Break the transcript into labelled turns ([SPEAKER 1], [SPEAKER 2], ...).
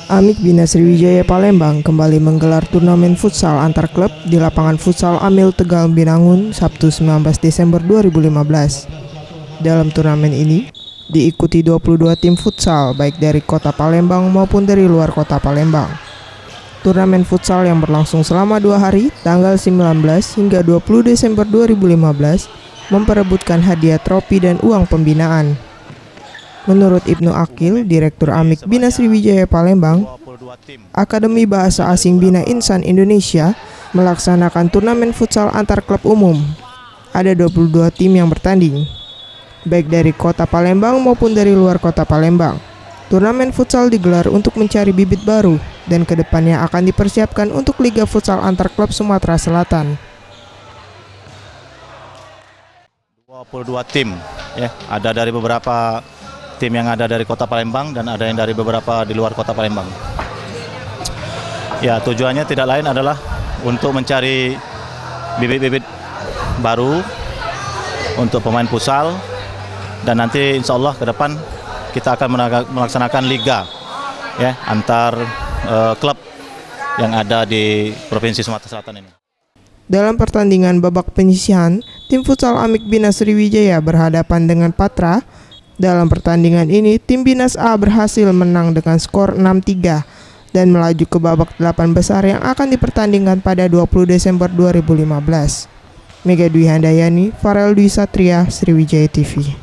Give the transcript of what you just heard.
[SPEAKER 1] AMIK Bina Sriwijaya Palembang kembali menggelar turnamen futsal antar klub di lapangan futsal Amil Tegal Binangun Sabtu 19 Desember 2015. Dalam turnamen ini diikuti 22 tim futsal baik dari kota Palembang maupun dari luar kota Palembang. Turnamen futsal yang berlangsung selama 2 hari, tanggal 19 hingga 20 Desember 2015, memperebutkan hadiah trofi dan uang pembinaan. Menurut Ibnu Akil, Direktur AMIK Bina Sriwijaya Palembang, Akademi Bahasa Asing Bina Insan Indonesia melaksanakan turnamen futsal antar klub umum. Ada 22 tim yang bertanding, baik dari kota Palembang maupun dari luar kota Palembang. Turnamen futsal digelar untuk mencari bibit baru dan kedepannya akan dipersiapkan untuk Liga Futsal antar klub Sumatera Selatan.
[SPEAKER 2] 22 tim, ya, ada dari beberapa tim yang ada dari kota Palembang dan ada yang dari beberapa di luar kota Palembang. Ya, tujuannya tidak lain adalah untuk mencari bibit-bibit baru untuk pemain futsal, dan nanti insya Allah ke depan kita akan melaksanakan liga, ya, antar klub yang ada di Provinsi Sumatera Selatan ini.
[SPEAKER 1] Dalam pertandingan babak penyisihan, tim futsal AMIK Bina Sriwijaya berhadapan dengan Patra. Dalam pertandingan ini, tim Binas A berhasil menang dengan skor 6-3 dan melaju ke babak 8 besar yang akan dipertandingkan pada 20 Desember 2015. Mega Dwi Handayani, Farel Dwi Satria, Sriwijaya TV.